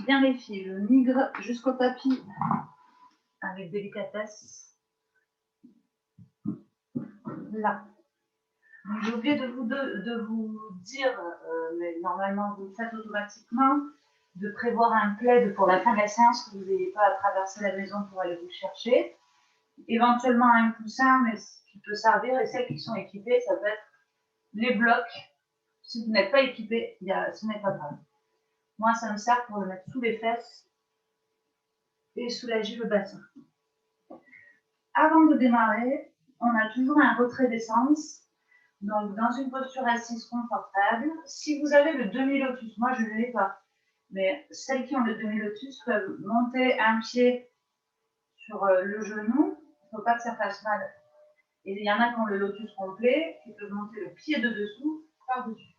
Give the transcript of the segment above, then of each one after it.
Bien les filles, je migre jusqu'au tapis avec délicatesse. Là. J'ai oublié de vous dire, mais normalement vous le faites automatiquement, de prévoir un plaid pour la fin de la séance, que vous n'ayez pas à traverser la maison pour aller vous chercher. Éventuellement un coussin, mais qui peut servir, et celles qui sont équipées, ça peut être les blocs. Si vous n'êtes pas équipé, ce n'est pas grave. Moi, ça me sert pour le mettre sous les fesses et soulager le bassin. Avant de démarrer, on a toujours un retrait d'essence. Donc, dans une posture assise confortable. Si vous avez le demi-lotus, moi je ne l'ai pas, mais celles qui ont le demi-lotus peuvent monter un pied sur le genou. Il ne faut pas que ça fasse mal. Et il y en a qui ont le lotus complet, qui peuvent monter le pied de dessous par-dessus.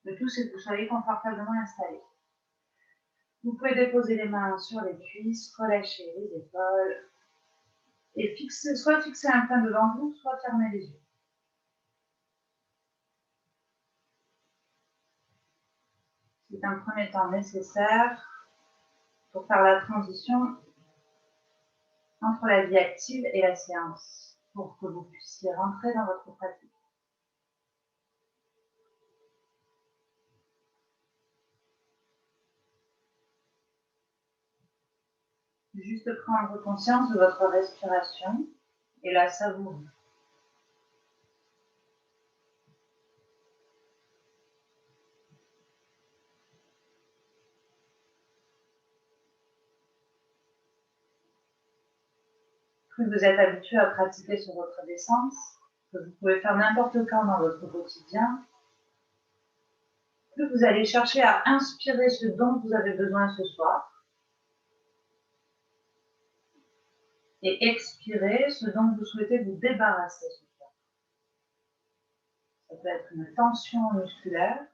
Le tout, c'est que vous soyez confortablement installé. Vous pouvez déposer les mains sur les cuisses, relâcher les épaules et soit fixer un point devant vous, soit fermer les yeux. C'est un premier temps nécessaire pour faire la transition entre la vie active et la séance, pour que vous puissiez rentrer dans votre pratique. Juste prendre conscience de votre respiration et la savourer. Plus vous êtes habitué à pratiquer sur votre descente, que vous pouvez faire n'importe quand dans votre quotidien, plus vous allez chercher à inspirer ce dont vous avez besoin ce soir et expirer ce dont vous souhaitez vous débarrasser ce soir. Ça peut être une tension musculaire,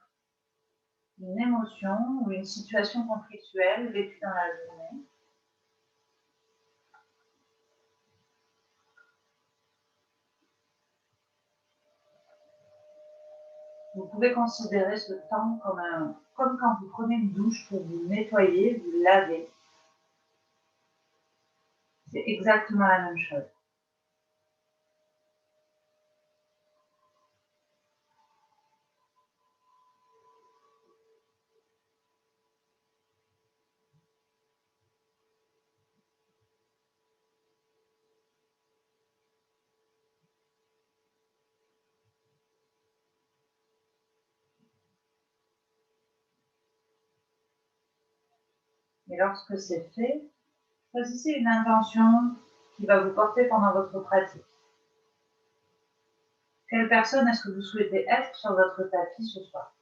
une émotion ou une situation conflictuelle vécue dans la journée. Vous pouvez considérer ce temps comme quand vous prenez une douche pour vous nettoyer, vous laver. C'est exactement la même chose. Et lorsque c'est fait, choisissez une intention qui va vous porter pendant votre pratique. Quelle personne est-ce que vous souhaitez être sur votre tapis ce soir?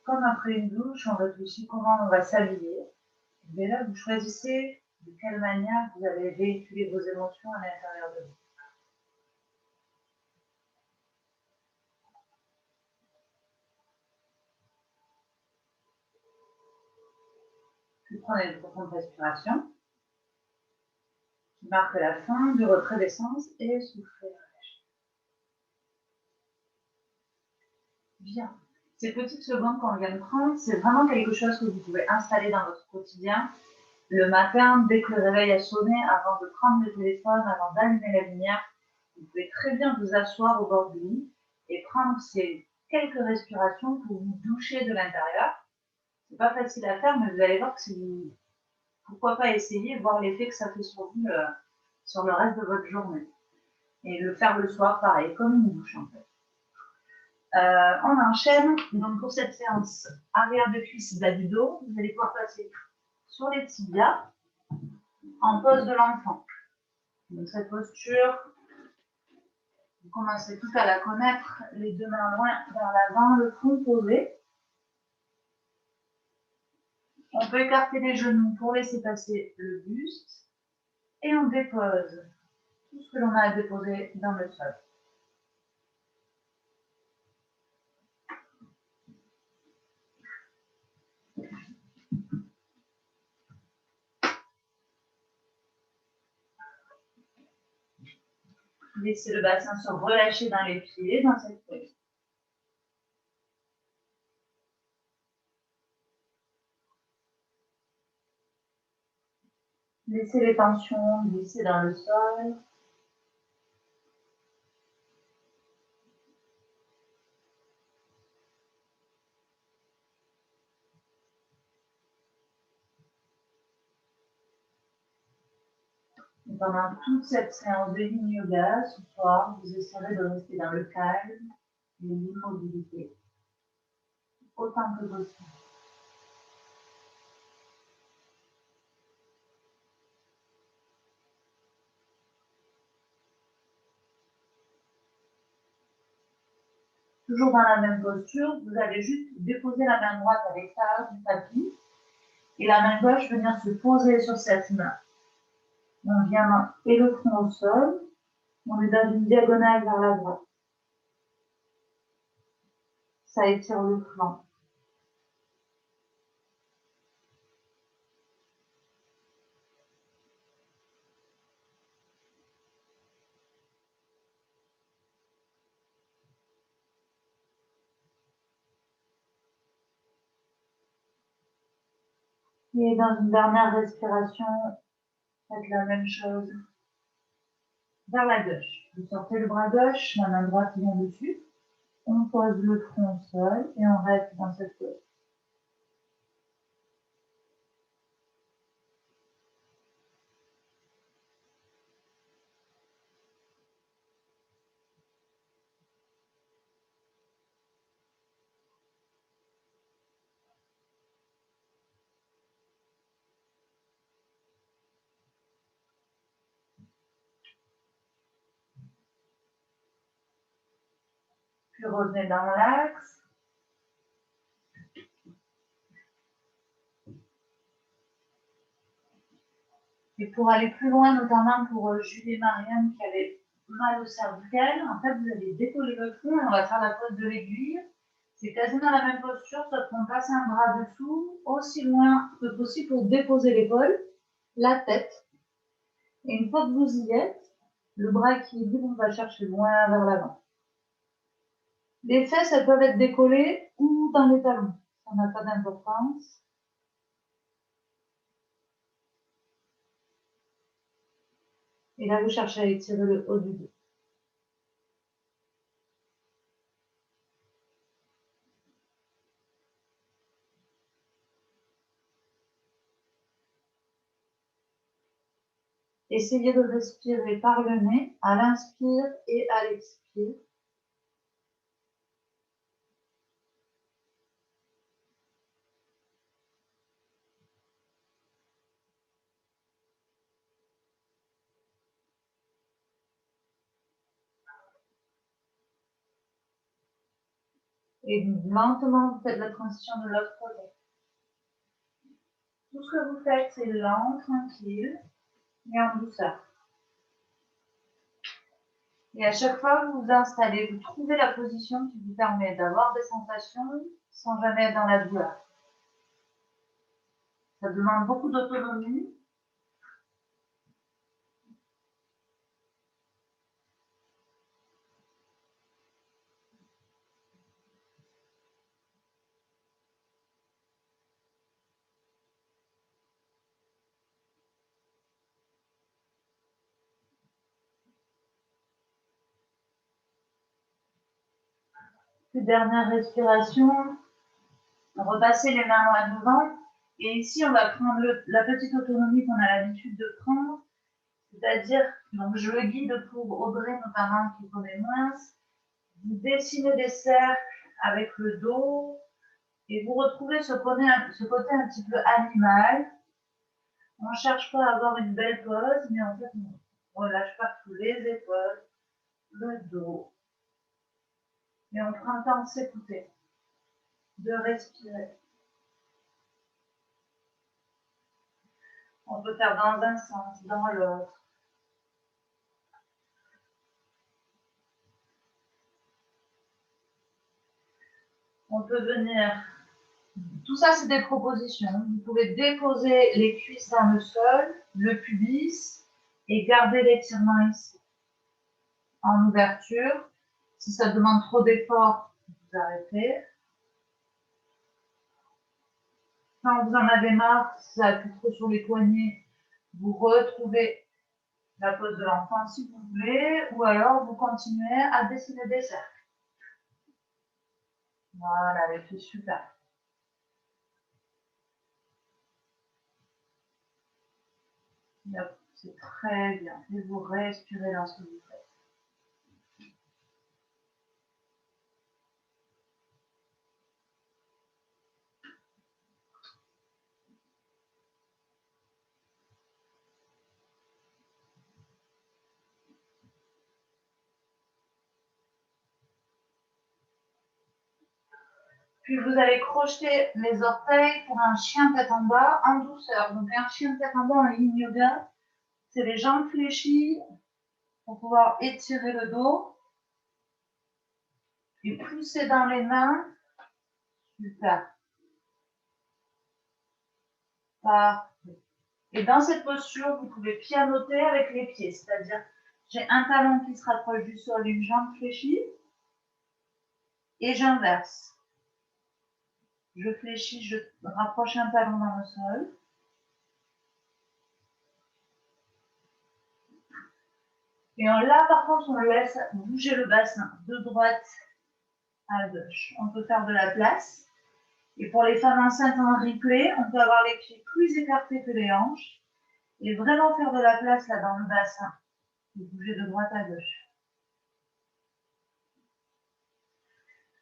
Comme après une douche, on réfléchit comment on va s'habiller. Et là, vous choisissez de quelle manière vous allez véhiculer vos émotions à l'intérieur de vous. Puis prenez une profonde respiration qui marque la fin du retrait d'essence et soufflez. Bien. Ces petites secondes qu'on vient de prendre, c'est vraiment quelque chose que vous pouvez installer dans votre quotidien. Le matin, dès que le réveil a sonné, avant de prendre le téléphone, avant d'allumer la lumière, vous pouvez très bien vous asseoir au bord du lit et prendre ces quelques respirations pour vous doucher de l'intérieur. C'est pas facile à faire, mais vous allez voir que pourquoi pas essayer, voir l'effet que ça fait sur vous, sur le reste de votre journée. Et le faire le soir, pareil, comme une douche en fait. On enchaîne. Donc pour cette séance arrière de cuisse, bas du dos, vous allez pouvoir passer sur les tibias en pose de l'enfant. Donc cette posture, vous commencez tout à la connaître, les deux mains loin vers l'avant, le front posé. On peut écarter les genoux pour laisser passer le buste et on dépose tout ce que l'on a à déposer dans le sol. Laissez le bassin se relâcher dans les pieds, dans cette pose. Laissez les tensions glisser dans le sol. Et pendant toute cette séance de yin yoga, ce soir, vous essaierez de rester dans le calme et l'immobilité autant que possible. Toujours dans la même posture, vous allez juste déposer la main droite à l'extérieur du tapis et la main gauche venir se poser sur cette main. On vient et le front au sol, on est dans une diagonale vers la droite. Ça étire le flanc. Et dans une dernière respiration, faites la même chose vers la gauche. Vous sortez le bras gauche, la main droite vient dessus. On pose le front au sol et on reste dans cette pose. Puis revenez dans l'axe. Et pour aller plus loin, notamment pour Julie et Marianne qui avaient mal au cervical, en fait, vous allez décoller le front et on va faire la pose de l'aiguille. C'est quasiment la même posture, sauf qu'on passe un bras dessous, aussi loin que possible pour déposer l'épaule, la tête. Et une fois que vous y êtes, le bras qui est libre, on va chercher loin vers l'avant. Les fesses, elles peuvent être décollées ou dans les talons. Ça n'a pas d'importance. Et là, vous cherchez à étirer le haut du dos. Essayez de respirer par le nez à l'inspire et à l'expire. Et lentement, vous faites la transition de l'autre côté. Tout ce que vous faites, c'est lent, tranquille et en douceur. Et à chaque fois que vous vous installez, vous trouvez la position qui vous permet d'avoir des sensations sans jamais être dans la douleur. Ça demande beaucoup d'autonomie. Puis dernière respiration, repassez les mains loin devant. Et ici, on va prendre la petite autonomie qu'on a l'habitude de prendre. C'est-à-dire, donc je le guide pour Audrey notamment qui connaît moins. Vous dessinez des cercles avec le dos et vous retrouvez ce côté un petit peu animal. On ne cherche pas à avoir une belle pose, mais en fait, on relâche partout les épaules, le dos. Et on prend le temps de s'écouter, de respirer. On peut faire dans un sens, dans l'autre. On peut venir. Tout ça, c'est des propositions. Vous pouvez déposer les cuisses dans le sol, le pubis, et garder l'étirement ici. En ouverture. Si ça demande trop d'efforts, vous arrêtez. Quand vous en avez marre, si ça appuie trop sur les poignets, Vous retrouvez la pose de l'enfant si vous voulez, ou alors vous continuez à dessiner des cercles. Voilà, c'est super. C'est très bien. Et vous respirez dans ce que vous faites. Puis vous allez crocheter les orteils pour un chien tête en bas en douceur. Donc un chien tête en bas en yin yoga, c'est les jambes fléchies pour pouvoir étirer le dos et pousser dans les mains. Super. Parfait. Et dans cette posture, vous pouvez pianoter avec les pieds, c'est-à-dire j'ai un talon qui se rapproche du sol, une jambe fléchie, et j'inverse. Je fléchis, je rapproche un talon dans le sol. Et là, par contre, on laisse bouger le bassin de droite à gauche. On peut faire de la place. Et pour les femmes enceintes en replay, on peut avoir les pieds plus écartés que les hanches et vraiment faire de la place là dans le bassin et bouger de droite à gauche.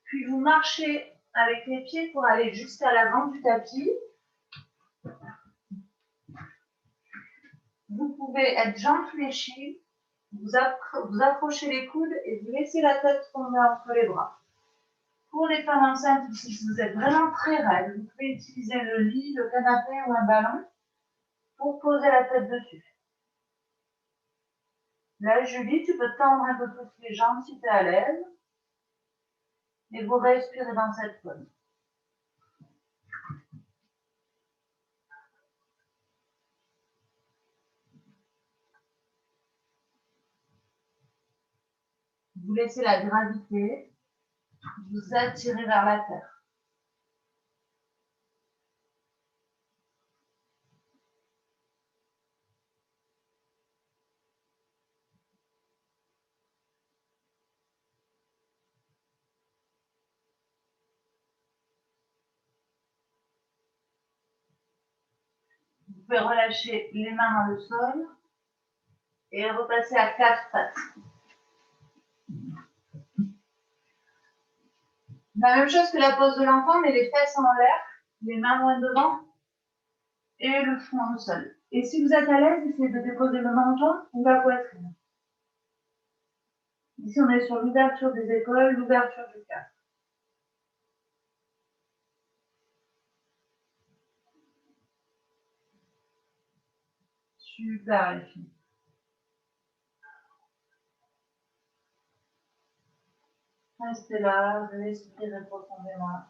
Puis vous marchez avec les pieds pour aller jusqu'à l'avant du tapis. Vous pouvez être jambes fléchies, vous approchez les coudes et vous laissez la tête tomber entre les bras. Pour les femmes enceintes, si vous êtes vraiment très raide, vous pouvez utiliser le lit, le canapé ou un ballon pour poser la tête dessus. Là, Julie, tu peux tendre un peu plus les jambes si tu es à l'aise. Et vous respirez dans cette pose. Vous laissez la gravité vous attirer vers la terre. Vous pouvez relâcher les mains dans le sol et repasser à 4 pattes. La même chose que la pose de l'enfant, mais les fesses en l'air, les mains loin devant et le front au sol. Et si vous êtes à l'aise, essayez de déposer le menton ou la poitrine. Ici, on est sur l'ouverture des épaules, l'ouverture du cœur. Super, les filles. Restez là, respirez profondément.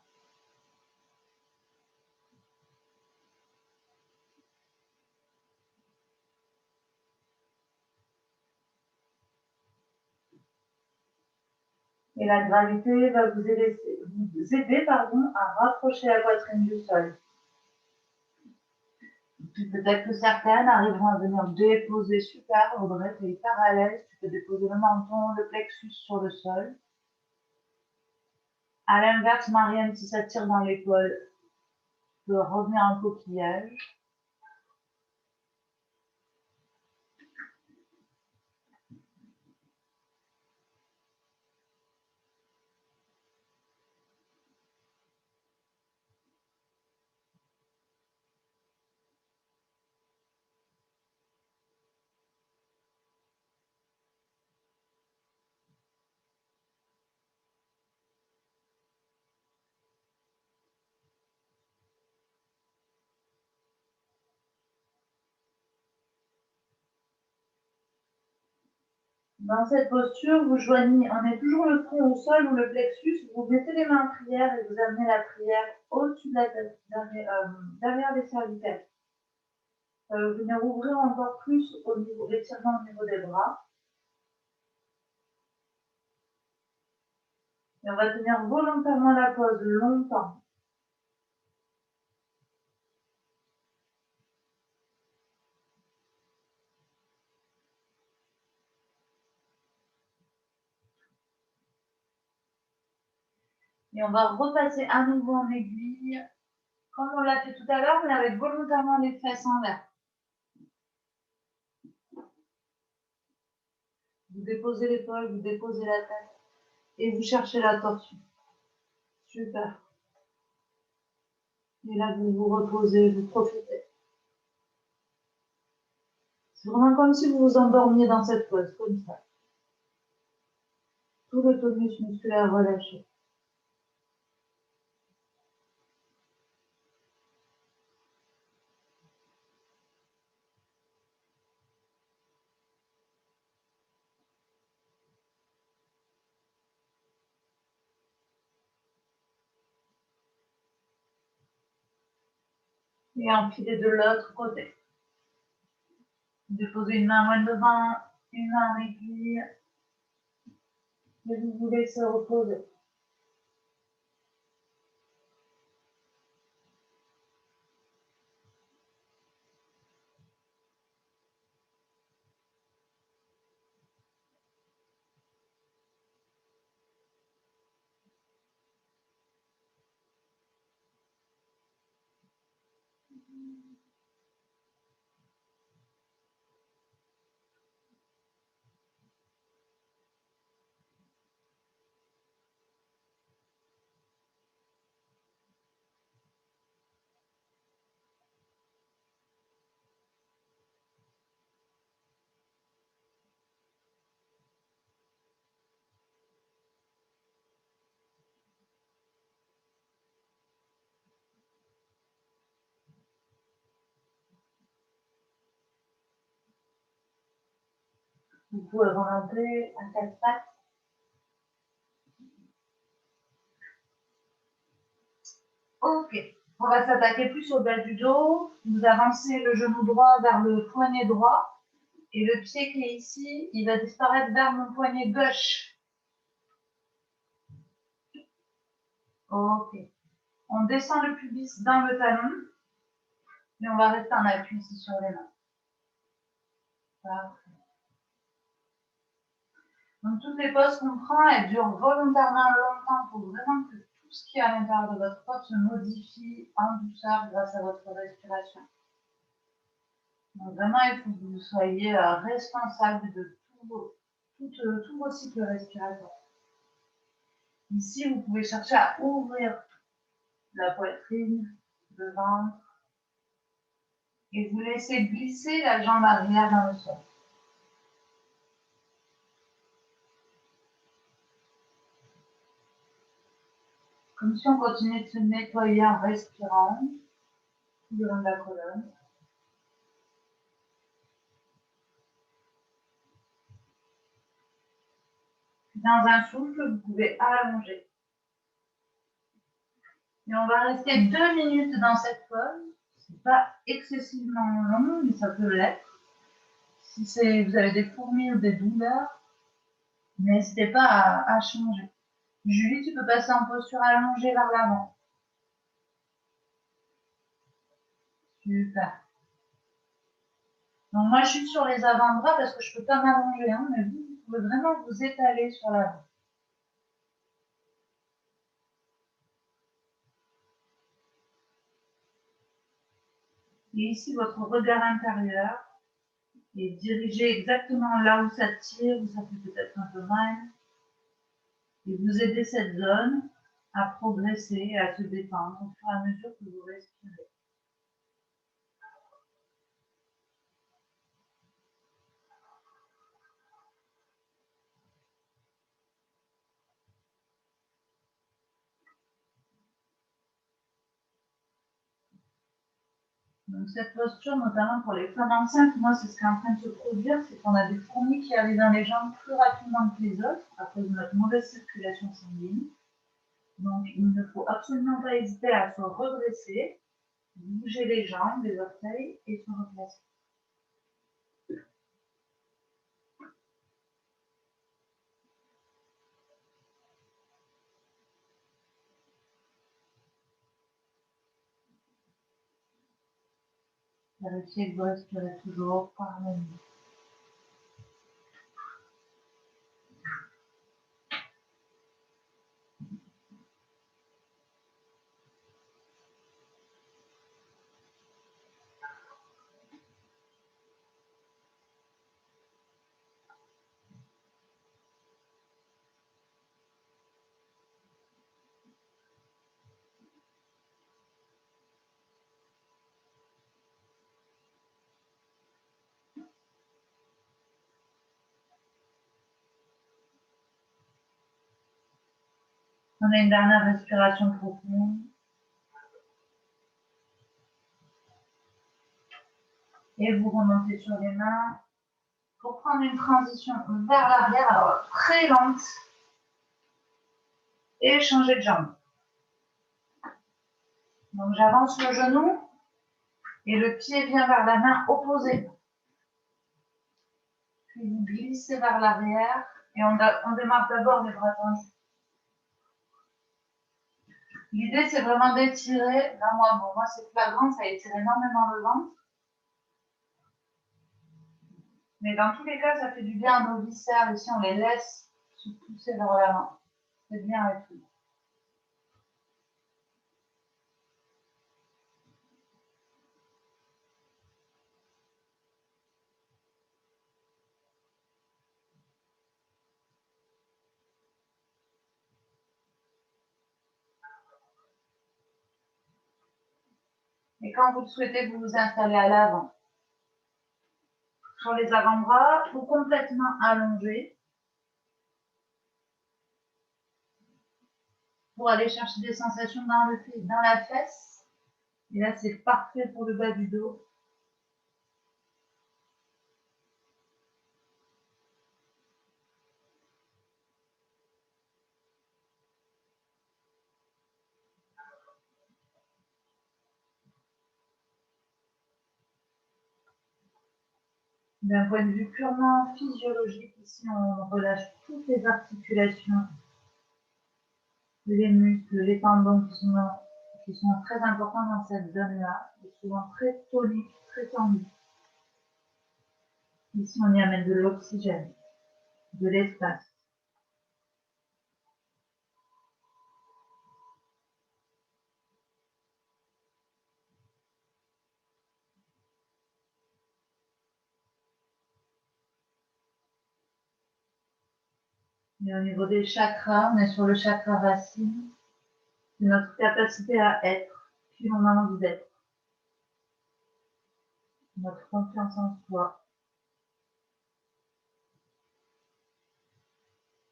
Et la gravité va vous aider à rapprocher la poitrine du sol. Peut-être que certaines arriveront à venir déposer super, Audrey, tu es hyper à l'aise, tu peux déposer le menton, le plexus sur le sol. À l'inverse, Marianne, si ça tire dans l'épaule, tu peux revenir en coquillage. Dans cette posture, vous joignez, on est toujours le front au sol ou le plexus, vous mettez les mains en prière et vous amenez la prière au-dessus de la tête, derrière les cervicales. Ça va venir ouvrir encore plus au niveau, l'étirement au niveau des bras. Et on va tenir volontairement la pose longtemps. Et on va repasser à nouveau en aiguille, comme on l'a fait tout à l'heure, mais avec volontairement les fesses en l'air. Vous déposez l'épaule, vous déposez la tête et vous cherchez la torsion. Super. Et là, vous vous reposez, vous profitez. C'est vraiment comme si vous vous endormiez dans cette pose, comme ça. Tout le tonus musculaire relâché. Et enfilez de l'autre côté. Déposez une main loin devant, une main en aiguille. Et vous vous laissez reposer. Vous pouvez remonter à quatre pattes. Ok. On va s'attaquer plus au bas du dos. Vous avancez le genou droit vers le poignet droit. Et le pied qui est ici, il va disparaître vers mon poignet gauche. Ok. On descend le pubis dans le talon. Et on va rester en appui ici sur les mains. Parfait. Donc toutes les poses qu'on prend, elles durent volontairement longtemps pour vraiment que tout ce qui est à l'intérieur de votre corps se modifie en douceur grâce à votre respiration. Donc vraiment, il faut que vous soyez responsable de tous vos cycles respiratoires. Ici, vous pouvez chercher à ouvrir la poitrine, le ventre, et vous laissez glisser la jambe arrière dans le sol. Comme si on continuait de se nettoyer en respirant tout le long de la colonne. Dans un souffle, vous pouvez allonger. Et on va rester 2 minutes dans cette pose. C'est pas excessivement long, mais ça peut l'être. Si vous avez des fourmis ou des douleurs, n'hésitez pas à changer. Julie, tu peux passer en posture allongée vers l'avant. Super. Donc moi, je suis sur les avant-bras parce que je ne peux pas m'allonger, hein, mais vous pouvez vraiment vous étaler sur l'avant. Et ici, votre regard intérieur est dirigé exactement là où ça tire, où ça fait peut-être un peu mal. Et vous aidez cette zone à progresser, à se détendre au fur et à mesure que vous respirez. Donc cette posture, notamment pour les femmes enceintes, moi c'est ce qui est en train de se produire, c'est qu'on a des fourmis qui arrivent dans les jambes plus rapidement que les autres à cause de notre mauvaise circulation sanguine. Donc il ne faut absolument pas hésiter à se redresser, bouger les jambes, les orteils et se replacer. Vérifiez que vous respirez toujours par le nez. Prenez une dernière respiration profonde. Et vous remontez sur les mains pour prendre une transition vers l'arrière, alors très lente. Et changer de jambe. Donc j'avance le genou et le pied vient vers la main opposée. Puis vous glissez vers l'arrière et on démarre d'abord les bras tendus. L'idée c'est vraiment d'étirer. Là moi c'est flagrant, ça étire énormément le ventre. Mais dans tous les cas, ça fait du bien à nos viscères. Ici, on les laisse se pousser vers l'avant. C'est bien avec tout. Et quand vous le souhaitez, vous vous installez à l'avant. Sur les avant-bras, ou complètement allongés. Pour aller chercher des sensations dans la fesse. Et là, c'est parfait pour le bas du dos. D'un point de vue purement physiologique, ici, on relâche toutes les articulations, les muscles, les tendons qui sont très importants dans cette zone-là, et souvent très toniques, très tendus. Ici, on y amène de l'oxygène, de l'espace. Et au niveau des chakras, on est sur le chakra racine. C'est notre capacité à être qui on a envie d'être. Notre confiance en soi.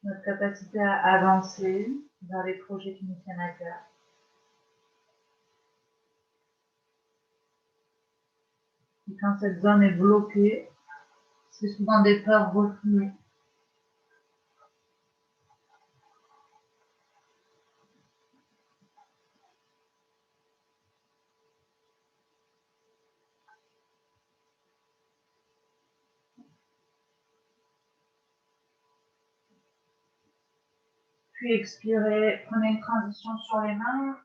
Notre capacité à avancer vers les projets qui nous tiennent à cœur. Et quand cette zone est bloquée, c'est souvent des peurs refoulées. Puis expirez, prenez une transition sur les mains.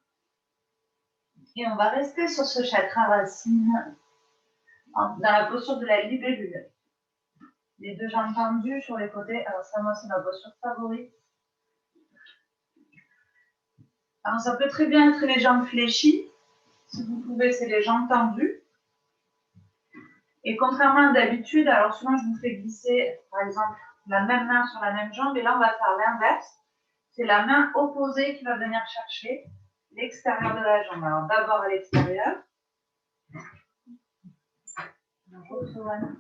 Et on va rester sur ce chakra racine dans la posture de la libellule. Les deux jambes tendues sur les côtés. Alors ça, moi, c'est ma posture favorite. Alors ça peut très bien être les jambes fléchies. Si vous pouvez, c'est les jambes tendues. Et contrairement à d'habitude, alors souvent je vous fais glisser, par exemple, la même main sur la même jambe. Et là, on va faire l'inverse. C'est la main opposée qui va venir chercher l'extérieur de la jambe. Alors d'abord à l'extérieur. Bonjour, Soane.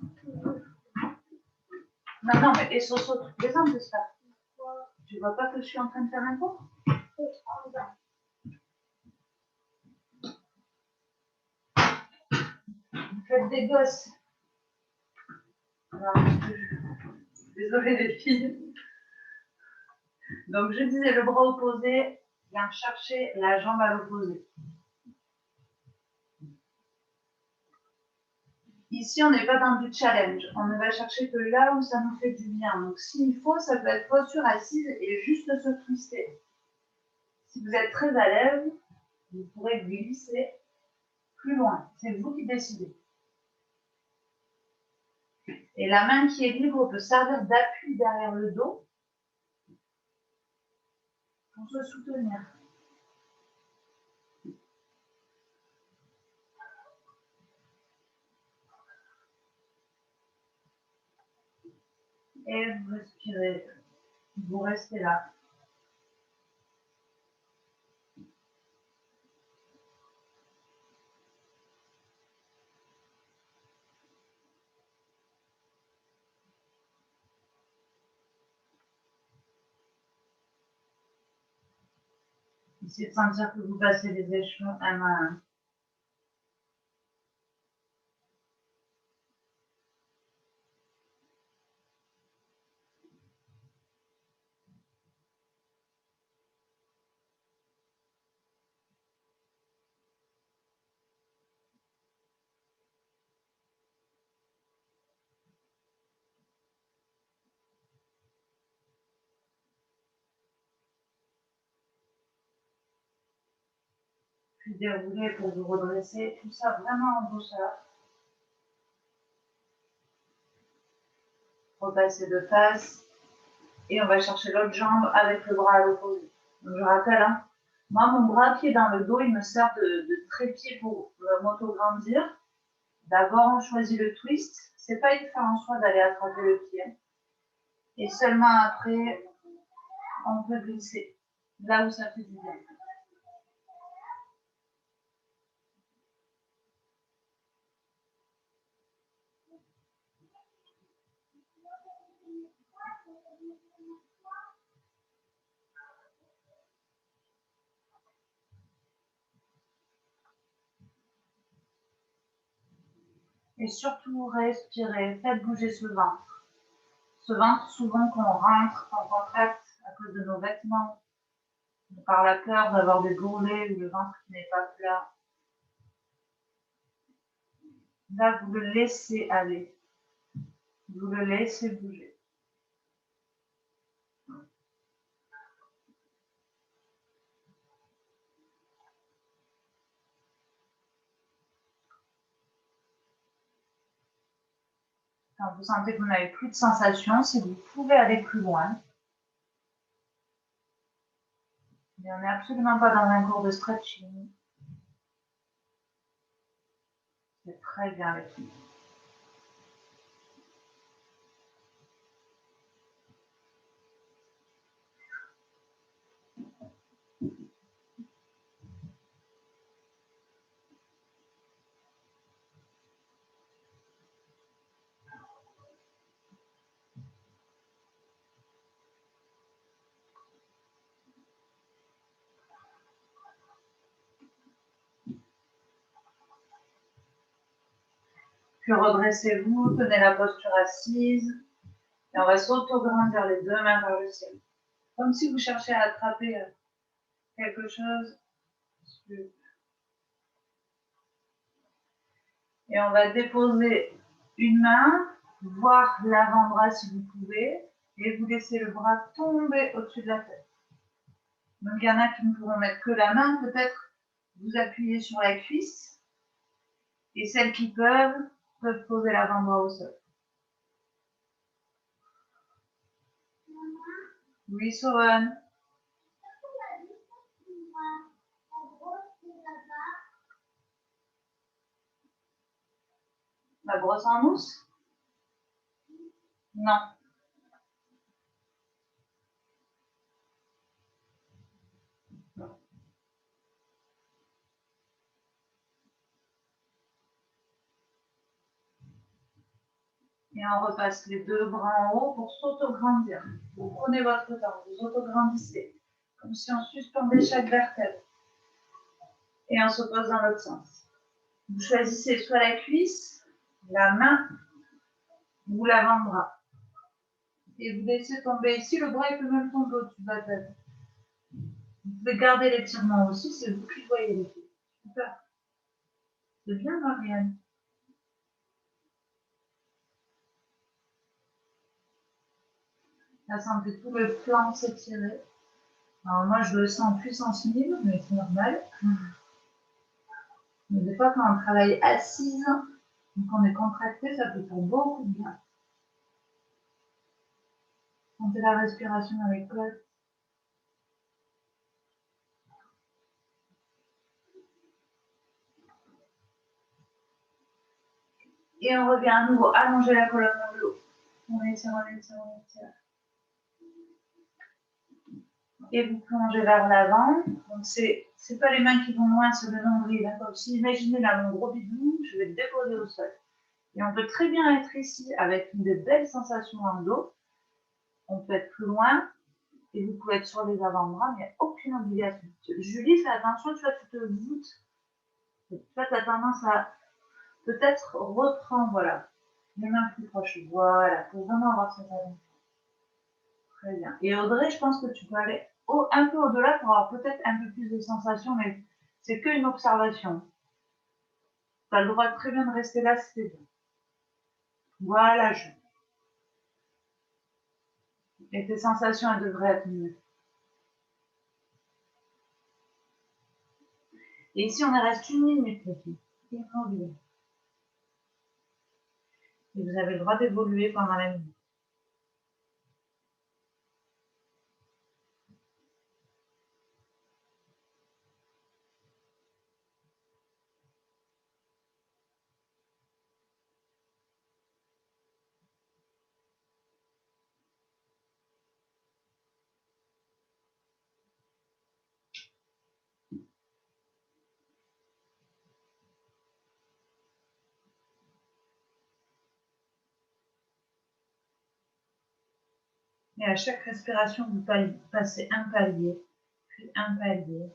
Non, mais et Soso, tu plaisantes, j'espère. Tu vois pas que je suis en train de faire un cours? Vous faites des gosses. Désolée les filles. Donc je disais le bras opposé vient chercher la jambe à l'opposé. Ici, on n'est pas dans du challenge. On ne va chercher que là où ça nous fait du bien. Donc s'il faut, ça peut être posture assise et juste se twister. Si vous êtes très à l'aise, vous pourrez glisser plus loin. C'est vous qui décidez. Et la main qui est libre peut servir d'appui derrière le dos pour se soutenir. Et vous respirez. Vous restez là. Essayez de sentir que vous passez les échelons un à un. Puis déroulez pour vous redresser. Tout ça vraiment en douceur. Repasser de face. Et on va chercher l'autre jambe avec le bras à l'opposé. Donc je rappelle, hein, moi mon bras qui est dans le dos, il me sert de trépied pour m'auto-grandir. D'abord on choisit le twist. C'est pas une fin en soi d'aller attraper le pied. Et seulement après, on peut glisser là où ça fait du bien. Et surtout, respirez, faites bouger ce ventre. Ce ventre, souvent, qu'on rentre en contact à cause de nos vêtements, par la peur d'avoir des bourrelets ou le ventre qui n'est pas plat. Là, vous le laissez aller. Vous le laissez bouger. Quand vous sentez que vous n'avez plus de sensation, si vous pouvez aller plus loin. Mais on n'est absolument pas dans un cours de stretching. C'est très bien avec lui. Puis redressez-vous, tenez la posture assise. Et on va s'auto-grandir les deux mains vers le ciel. Comme si vous cherchiez à attraper quelque chose. Et on va déposer une main, voire l'avant-bras si vous pouvez, et vous laissez le bras tomber au-dessus de la tête. Donc il y en a qui ne pourront mettre que la main, peut-être vous appuyez sur la cuisse, et celles qui peuvent poser l'avant-bras au sol. Oui, Sohan. La brosse en mousse? Non. Et on repasse les deux bras en haut pour s'auto-grandir. Vous prenez votre temps, vous auto-grandissez, comme si on suspendait chaque vertèbre. Et on se pose dans l'autre sens. Vous choisissez soit la cuisse, la main ou l'avant-bras. Et vous laissez tomber ici, le bras il peut même tomber au-dessus de la tête. Vous pouvez garder l'étirement aussi, c'est vous qui voyez les pieds. Super. C'est bien, Marianne. Là, sentez tout le flanc s'étirer. Alors moi, je le sens puissance 1000, mais c'est normal. Mais des fois, quand on travaille assise, quand on est contracté, ça peut faire beaucoup de bien. Sentez la respiration dans les côtes. Et on revient à nouveau allonger la colonne vers le haut. On étire, on étire, on étire. Et vous plongez vers l'avant. Donc, c'est pas les mains qui vont loin sur le nombril. Comme si, imaginez là mon gros bidou, je vais le déposer au sol. Et on peut très bien être ici avec une belle sensation dans le dos. On peut être plus loin et vous pouvez être sur les avant-bras, mais il n'y a aucune obligation. Julie, fais attention, tu vois, tu te voûtes. Tu vois, tu as tendance à peut-être reprendre, voilà, les mains plus proches. Voilà, pour vraiment avoir cette attention. Très bien. Et Audrey, je pense que tu peux aller un peu au-delà pour avoir peut-être un peu plus de sensations, mais c'est qu'une observation. Tu as le droit très bien de rester là si c'est bien. Voilà, et tes sensations, elles devraient être mieux. Et ici, on est resté 1 minute, les filles. Immobile. Et vous avez le droit d'évoluer pendant la minute. Et à chaque respiration, vous passez un palier, puis un palier.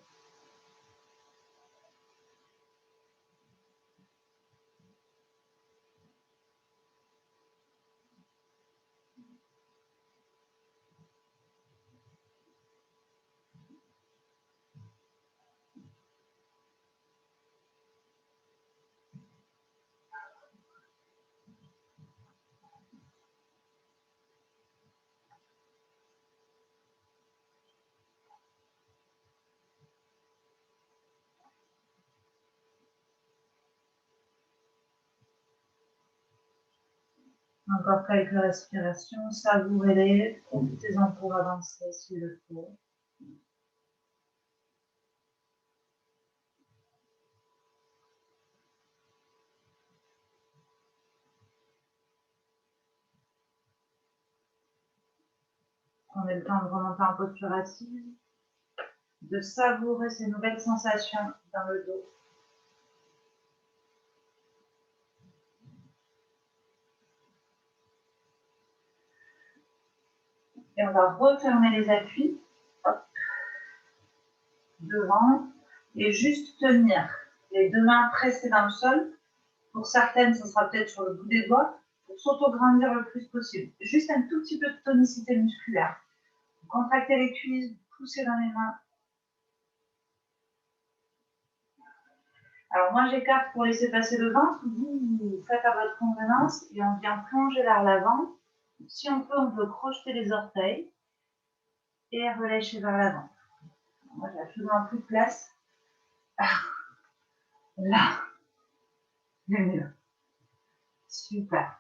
Encore quelques respirations, savourez-les, profitez-en pour avancer s'il le faut. Prenez le temps de remonter en posture assise, de savourer ces nouvelles sensations dans le dos. Et on va refermer les appuis, hop, devant, et juste tenir les deux mains pressées dans le sol. Pour certaines, ce sera peut-être sur le bout des doigts, pour s'auto-grandir le plus possible. Juste un tout petit peu de tonicité musculaire. Contractez les cuisses, poussez dans les mains. Alors moi, j'écarte pour laisser passer le ventre. Vous faites à votre convenance et on vient plonger vers l'avant. Si on peut crocheter les orteils et relâcher vers l'avant. Moi, j'ai absolument plus de place. Là, c'est mieux. Super.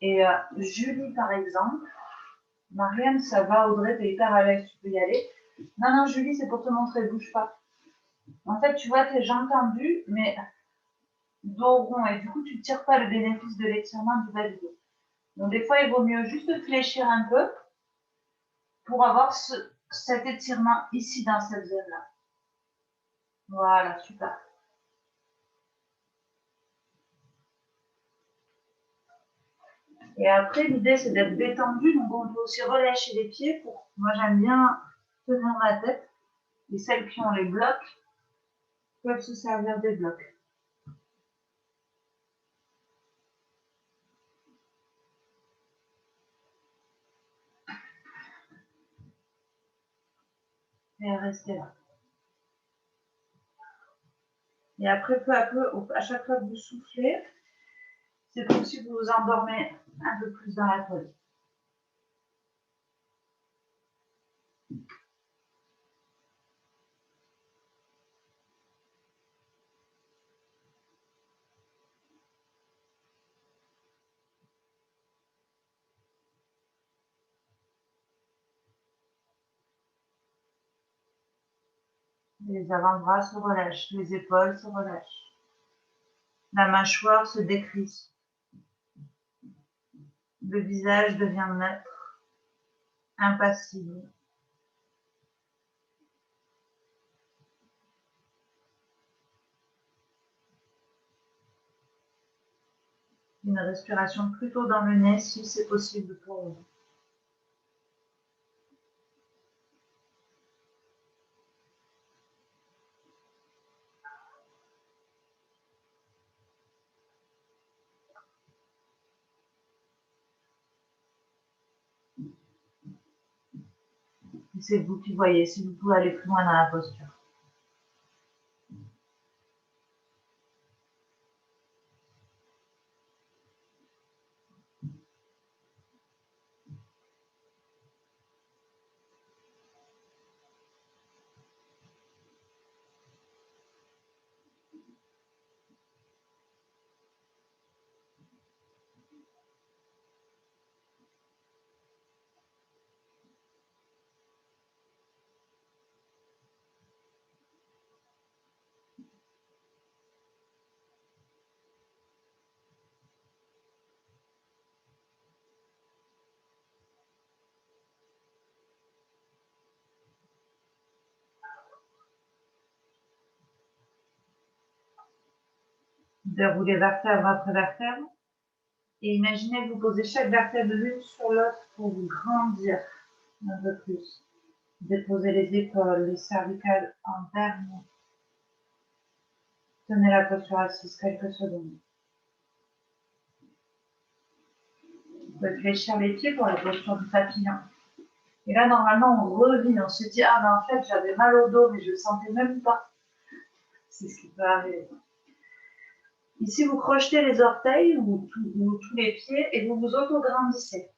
Et Julie, par exemple, Marianne, ça va, Audrey, t'es hyper à l'aise, tu peux y aller. Non, non, Julie, c'est pour te montrer, bouge pas. En fait, tu vois tes jambes tendues, mais dos rond, et du coup, tu ne tires pas le bénéfice de l'étirement du bas du dos. Donc, des fois, il vaut mieux juste fléchir un peu pour avoir cet étirement ici, dans cette zone-là. Voilà, super. Et après, l'idée, c'est d'être détendu. Donc, on peut aussi relâcher les pieds. Moi, j'aime bien tenir ma tête. Et celles qui ont les blocs peuvent se servir des blocs. Et rester là. Et après, peu à peu, à chaque fois que vous soufflez, c'est comme si vous vous endormez un peu plus dans la folie. Les avant-bras se relâchent, les épaules se relâchent. La mâchoire se décrisse. Le visage devient neutre, impassible. Une respiration plutôt dans le nez si c'est possible pour vous. c'est vous qui voyez, si vous pouvez aller plus loin dans la posture. Déroulez vertèbre après vertèbre. Et imaginez que vous posez chaque vertèbre l'une sur l'autre pour vous grandir un peu plus. Déposez les épaules, les cervicales en dernier. Tenez la posture assise quelques secondes. Vous pouvez fléchir les pieds pour la posture du papillon. Et là, normalement, on revit. On se dit, ah, mais en fait, j'avais mal au dos, mais je ne le sentais même pas. C'est ce qui peut arriver. Ici, vous crochetez les orteils ou tous les pieds et vous vous auto-grandissez.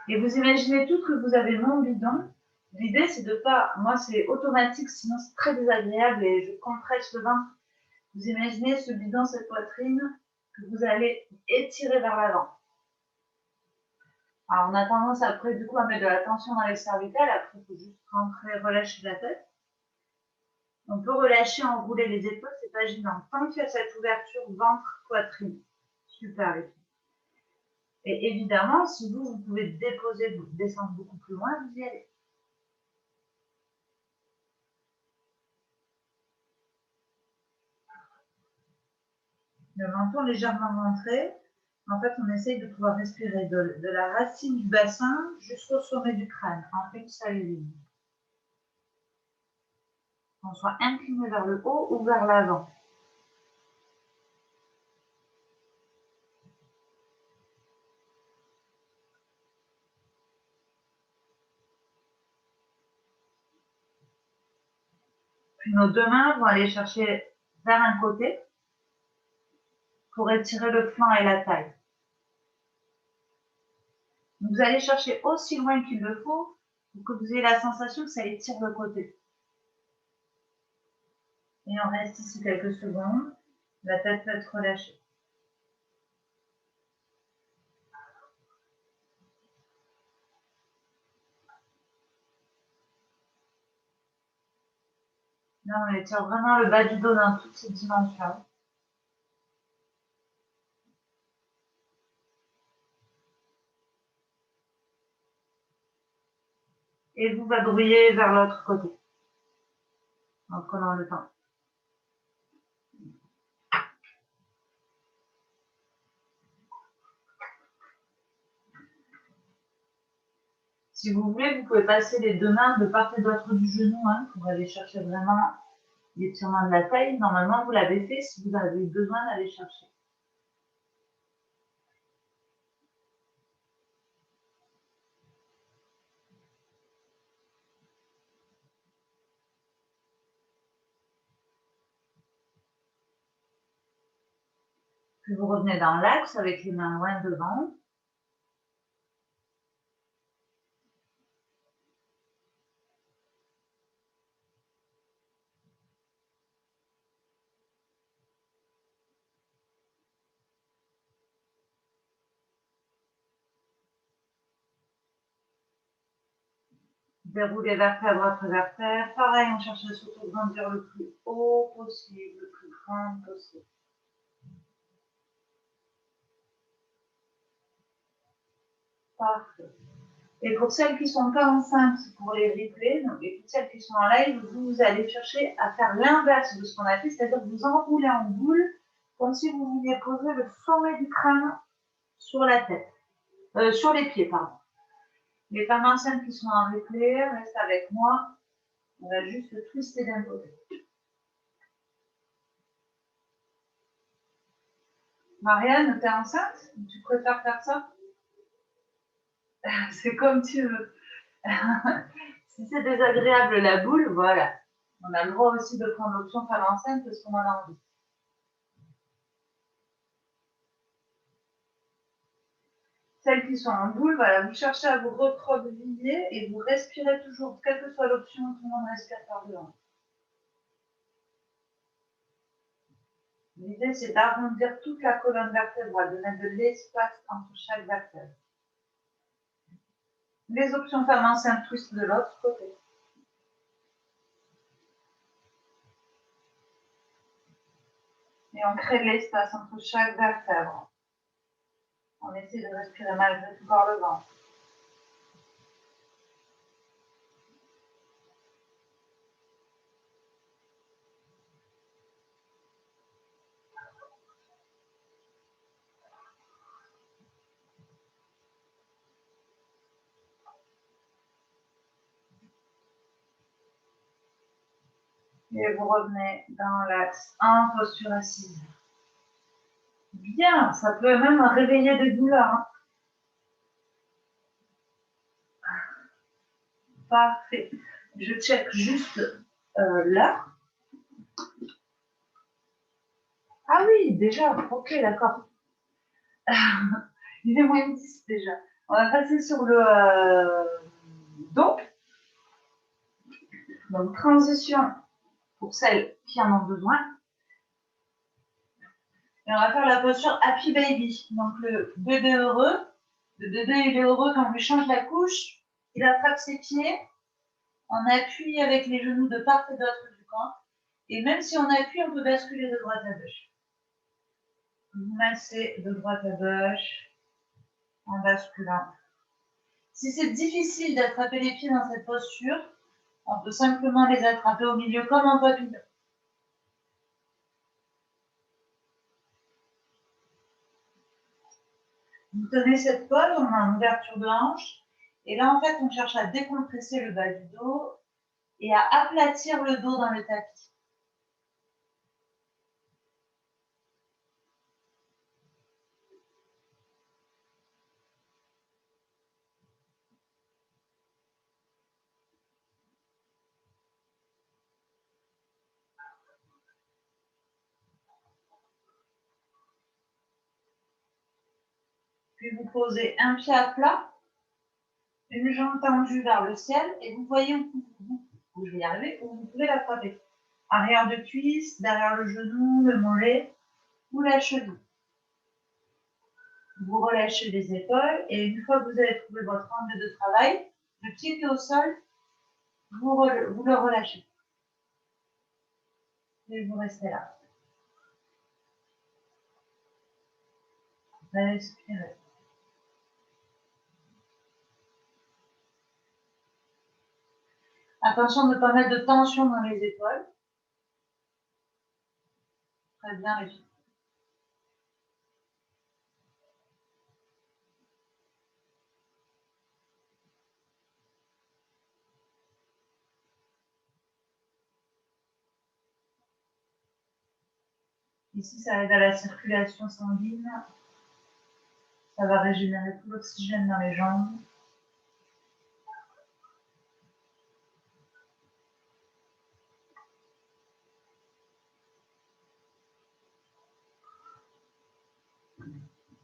Et vous imaginez tout que vous avez mon bidon. L'idée, c'est de pas... Moi, c'est automatique, sinon c'est très désagréable et je compresse le ventre. Vous imaginez ce bidon, cette poitrine, que vous allez étirer vers l'avant. Alors, on a tendance après, du coup, à mettre de la tension dans les cervicales. Après, il faut juste rentrer, relâcher la tête. On peut relâcher, enrouler les épaules, c'est pas gênant. Tant qu'il y a cette ouverture ventre-poitrine. Super. Et évidemment, si vous pouvez déposer, vous descendre beaucoup plus loin, vous y allez. Le menton légèrement rentré. En fait, on essaye de pouvoir respirer de la racine du bassin jusqu'au sommet du crâne, en une seule ligne. On soit incliné vers le haut ou vers l'avant. Puis nos deux mains vont aller chercher vers un côté pour étirer le flanc et la taille. Vous allez chercher aussi loin qu'il le faut pour que vous ayez la sensation que ça étire le côté. Et on reste ici quelques secondes. La tête peut être relâchée. Là, on étire vraiment le bas du dos dans toutes ses dimensions. Et vous vadrouillez vers l'autre côté en prenant le temps. Si vous voulez, vous pouvez passer les deux mains de part et d'autre du genou pour aller chercher vraiment l'étirement de la taille. Normalement, vous l'avez fait si vous avez besoin d'aller chercher. Puis vous revenez dans l'axe avec les mains loin devant. Déroulez vertèbre après vertèbre. Pareil, on cherche à s'auto-grandir le plus haut possible, le plus grand possible. Parfait. Et pour celles qui sont pas enceintes, pour les replays, et pour celles qui sont en live, vous allez chercher à faire l'inverse de ce qu'on a fait, c'est-à-dire vous enroulez en boule, comme si vous vouliez poser le sommet du crâne sur la tête, sur les pieds, pardon. Les femmes enceintes qui sont en replay, restent avec moi. On va juste twister d'un côté. Marianne, t'es enceinte? Tu préfères faire ça? C'est comme tu veux. Si c'est désagréable la boule, voilà. On a le droit aussi de prendre l'option femme enceinte parce qu'on en a envie. Celles qui sont en boule, voilà, vous cherchez à vous recroqueviller et vous respirez toujours, quelle que soit l'option, tout le monde respire par devant. L'idée, c'est d'arrondir toute la colonne vertébrale, de mettre de l'espace entre chaque vertèbre. Les options femme enceinte twist de l'autre côté. Et on crée de l'espace entre chaque vertèbre. On essaie de respirer malgré tout par le ventre. Et vous revenez dans l'axe en posture assise. Bien, ça peut même réveiller des douleurs. Hein. Parfait. Je check juste l'heure. Ah oui, déjà, ok, d'accord. Il est moins 10 déjà. On va passer sur le dos. Donc, transition pour celles qui en ont besoin. Et on va faire la posture Happy Baby. Donc, le bébé heureux. Le bébé, il est heureux quand on lui change la couche. Il attrape ses pieds. On appuie avec les genoux de part et d'autre du corps. Et même si on appuie, on peut basculer de droite à gauche. Vous massez de droite à gauche en basculant. Si c'est difficile d'attraper les pieds dans cette posture, on peut simplement les attraper au milieu comme un papillon. Vous tenez cette pose, on a une ouverture de hanche. Et là, en fait, on cherche à décompresser le bas du dos et à aplatir le dos dans le tapis. Puis vous posez un pied à plat, une jambe tendue vers le ciel et vous voyez où je vais y arriver, où vous pouvez l'attraper. Arrière de cuisse, derrière le genou, le mollet ou la cheville. Vous relâchez les épaules et une fois que vous avez trouvé votre angle de travail, le pied qui est au sol, vous le relâchez. Et vous restez là. Respirez. Attention de ne pas mettre de tension dans les épaules. Très bien, les filles. Ici, ça aide à la circulation sanguine. Ça va régénérer tout l'oxygène dans les jambes.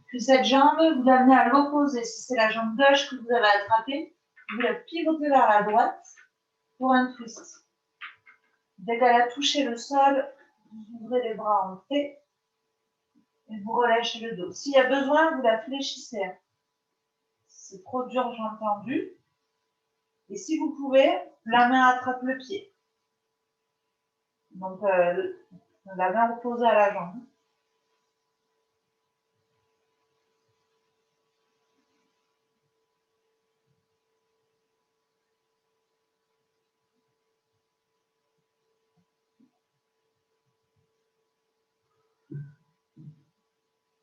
Puis cette jambe, vous l'amenez à l'opposé. Si c'est la jambe gauche que vous avez attrapée, vous la pivotez vers la droite pour un twist. Dès qu'elle a touché le sol, vous ouvrez les bras en T et vous relâchez le dos. S'il y a besoin, vous la fléchissez. C'est trop dur, j'ai entendu. Et si vous pouvez, la main attrape le pied. Donc, la main opposée à la jambe.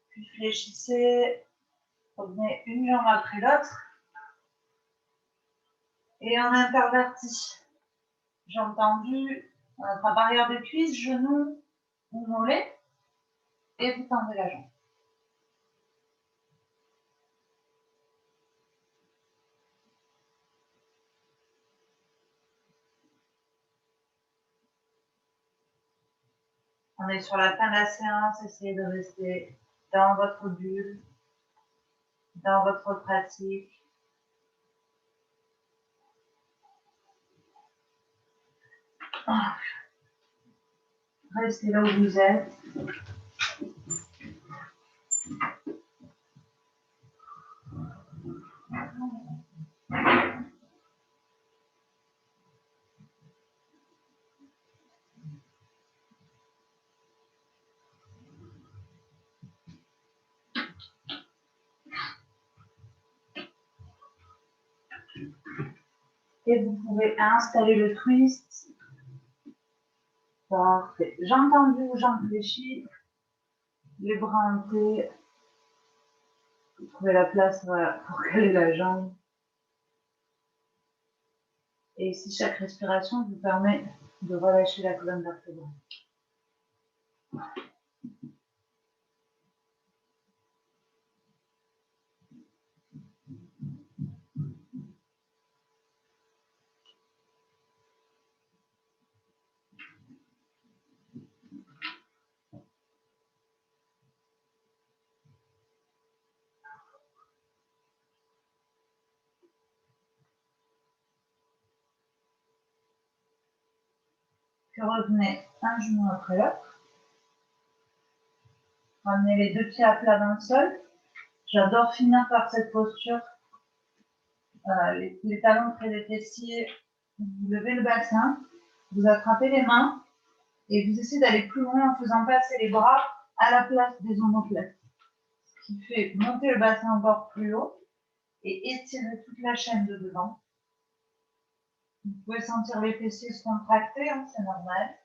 Puis fléchissez, revenez une jambe après l'autre. Et en interverti. Jambe tendue, on attrape arrière de cuisse, genou ou mollet. Et vous tendez la jambe. On est sur la fin de la séance, essayez de rester dans votre bulle, dans votre pratique. Restez là où vous êtes. Et vous pouvez installer le twist. Parfait. Jambes tendues ou jambes fléchies. Les bras en T. Vous trouvez la place voilà, pour caler la jambe. Et ici, chaque respiration vous permet de relâcher la colonne vertébrale. Puis revenez un genou après l'autre. Ramenez les deux pieds à plat dans le sol. J'adore finir par cette posture. Les talons près des fessiers. Vous levez le bassin. Vous attrapez les mains. Et vous essayez d'aller plus loin en faisant passer les bras à la place des omoplates. Ce qui fait monter le bassin encore plus haut et étirer toute la chaîne de devant. Vous pouvez sentir les fessiers se contracter, hein, c'est normal.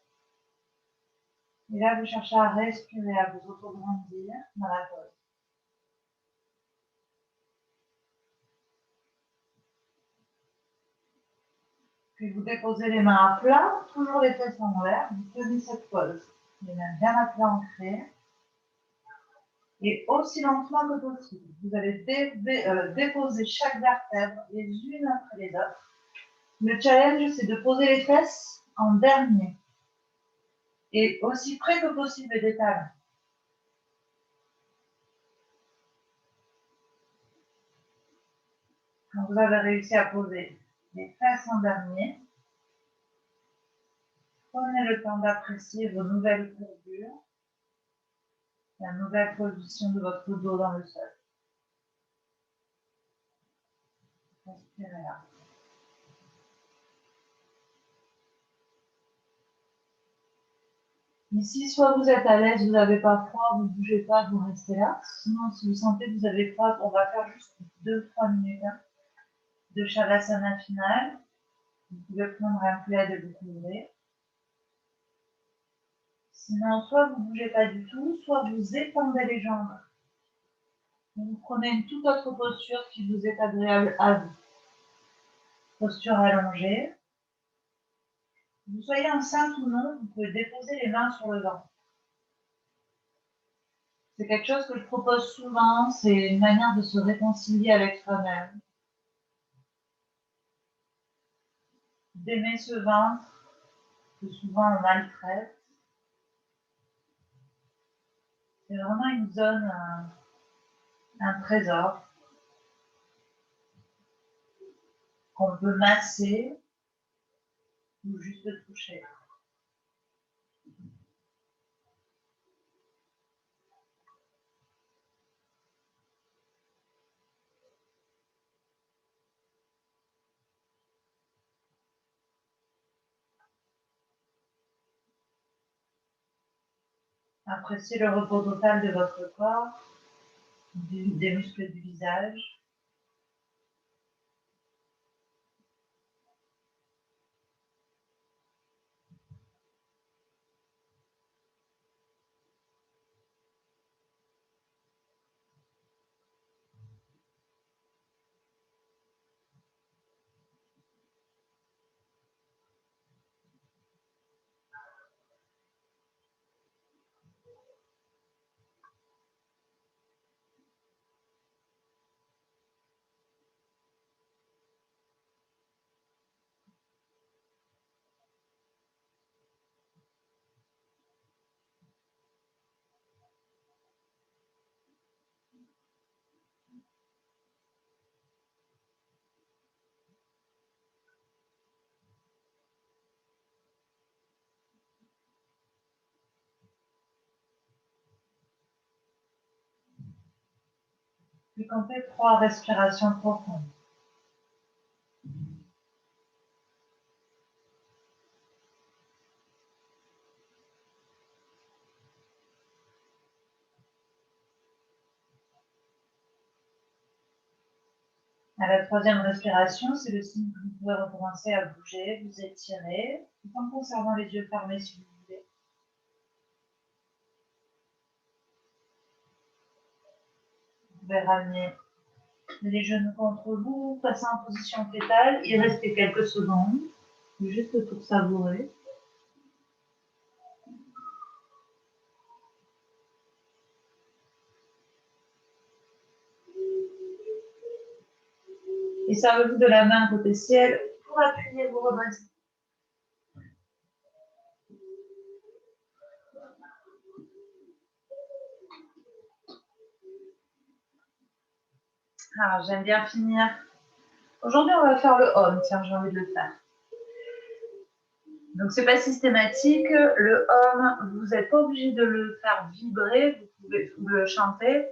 Et là, vous cherchez à respirer, à vous autograndir dans la pose. Puis vous déposez les mains à plat, toujours les fesses en l'air, vous tenez cette pose. Les mains bien à plat ancrées. Et aussi lentement que possible. Vous allez déposer chaque vertèbre les unes après les autres. Le challenge, c'est de poser les fesses en dernier. Et aussi près que possible des talons. Quand vous avez réussi à poser les fesses en dernier, prenez le temps d'apprécier vos nouvelles courbures, la nouvelle position de votre dos dans le sol. Respirez là. Ici, soit vous êtes à l'aise, vous n'avez pas froid, vous ne bougez pas, vous restez là. Sinon, si vous sentez que vous avez froid, on va faire juste 2-3 minutes de Shavasana final. Vous pouvez prendre un plaid et vous couvrir. Sinon, soit vous ne bougez pas du tout, soit vous étendez les jambes. Vous prenez une toute autre posture qui vous est agréable à vous. Posture allongée. Que vous soyez enceinte ou non, vous pouvez déposer les mains sur le ventre. C'est quelque chose que je propose souvent, c'est une manière de se réconcilier avec soi-même. D'aimer ce ventre que souvent on maltraite. C'est vraiment une zone, un trésor qu'on peut masser ou juste toucher. Appréciez le repos total de votre corps, des muscles du visage. Puis comptez 3 respirations profondes. À la 3e respiration, c'est le signe que vous pouvez recommencer à bouger, vous étirer, tout en conservant les yeux fermés si vous voulez. Vous pouvez ramener les genoux contre vous, passer en position fétale et rester quelques secondes, juste pour savourer. Et servez-vous de la main côté ciel pour appuyer vos redressements. Alors, j'aime bien finir. Aujourd'hui, on va faire le Om. Tiens, j'ai envie de le faire. Donc, c'est pas systématique. Le Om, vous n'êtes pas obligé de le faire vibrer. Vous pouvez le chanter.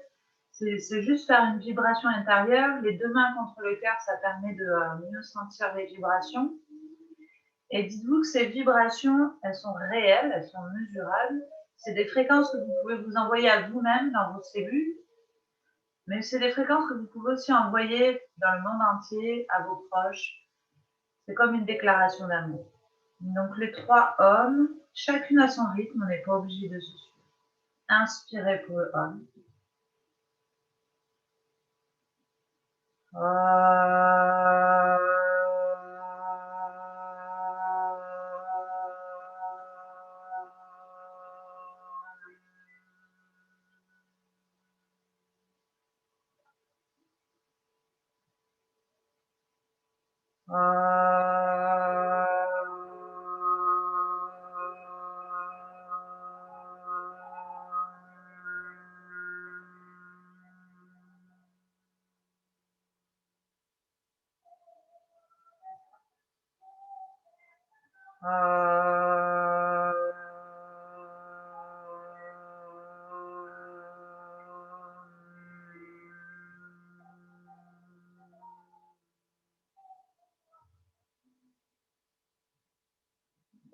C'est juste faire une vibration intérieure. Les 2 mains contre le cœur, ça permet de mieux sentir les vibrations. Et dites-vous que ces vibrations, elles sont réelles, elles sont mesurables. C'est des fréquences que vous pouvez vous envoyer à vous-même dans vos cellules. Mais c'est des fréquences que vous pouvez aussi envoyer dans le monde entier, à vos proches. C'est comme une déclaration d'amour. Donc les 3 hommes, chacune à son rythme, on n'est pas obligé de se suivre. Inspirez pour le homme.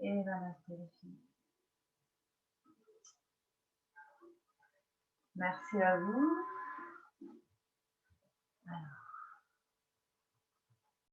Et namasté les filles. Merci à vous.